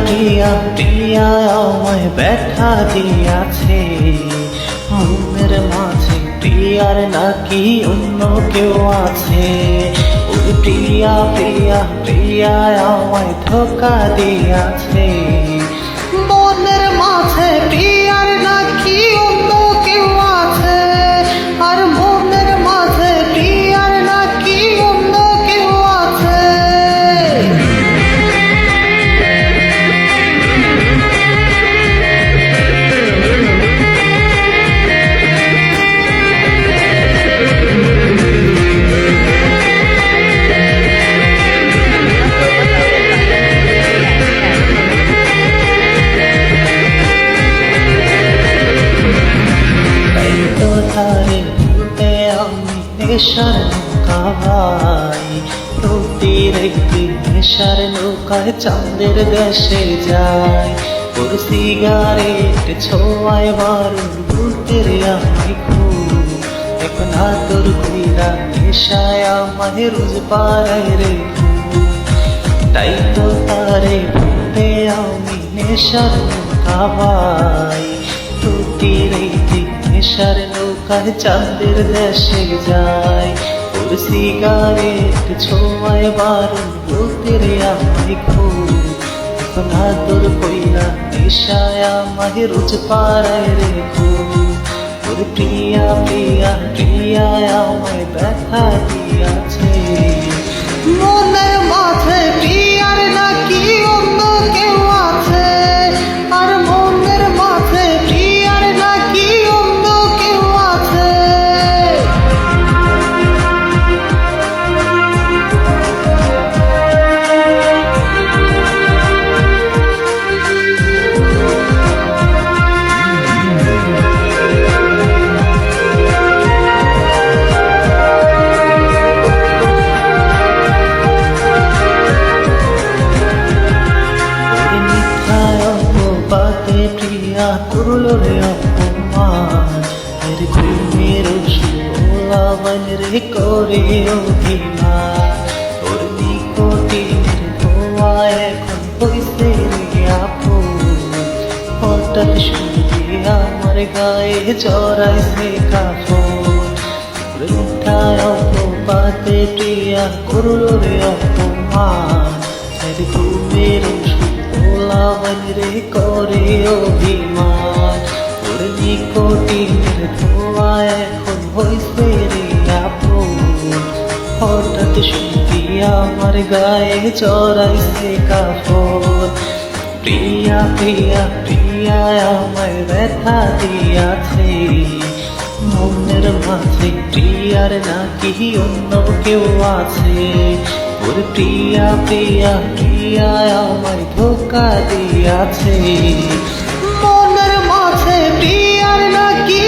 প্রিয়া প্রিয়া আমায় ব্যথা দিয়াছে মনের মাঝে, প্রিয়ার নাকি অন্য কেউ আছে? ও প্রিয়া প্রিয়া প্রিয়া আমায় ধোঁকা দিয়াছে মনের মাঝে, প্রিয়ার নাকি অন্য কেউ আছে। আর মনের মাঝে প্রিয়ার নাকি অন্য কেউ আছে। তারে ভুলতে আমি নেশার নৌকা ভাই, নদীর একটি নেশার নৌকায় চাঁদের দেশে যায়। ওর সিগারেট ছোঁয়ায় বারুদ ভুলতে রে আমায় খুব, এখন তোর কইরা নেশায় আমায় রোজ পাড়ায় রে খুব। তাই তো তারে ভুলতে আমি নেশার নৌকা ভাই, নদীর একটি নেশার নৌকায় চাঁদের দেশে যায়। ওর সিগারেট ছোঁয়ায় বারুদ বলতে রে আমায় খুব, এখন তোর কইরা নেশায় আমায় রোজ পাড়ায় রে খুব। ওর প্রিয়া প্রিয়া প্রিয়া আমায় ব্যথা দিয়াছে মনের মাঝে, প্রিয়ার নাকি অন্য কেউ আছে। আর মনের মাঝে প্রিয়ার নাকি অন্য কেউ আছে। প্রিয়া করলো রে অপমান, এর ঘুমের ওলাবান রে করে অভিমান। তোর নিকটিনের ধোয়া এখন হইছে রে আপন, হঠাৎ শুনতে আমার গায়ে জড়াইছে কাফন। মিথ্যায় অপবাদে প্রিয়া করলো রে অপমান, এর ঘুমের ওলাবান রে করে অভিমান। তোর নিকটিনের ধোয়া এখন হইছে রে আপন, হঠাৎ শুনতে আমার গায়ে জড়াইছে কাফন। প্রিয়া প্রিয়া প্রিয়া আমায় ব্যথা দিয়াছে মনের মাঝে, প্রিয়ার নাকি অন্য কেউ আছে? ওর প্রিয়া প্রিয়া প্রিয়া আমায় ধোঁকা দিয়াছে মনের মাঝে, প্রিয়ার নাকি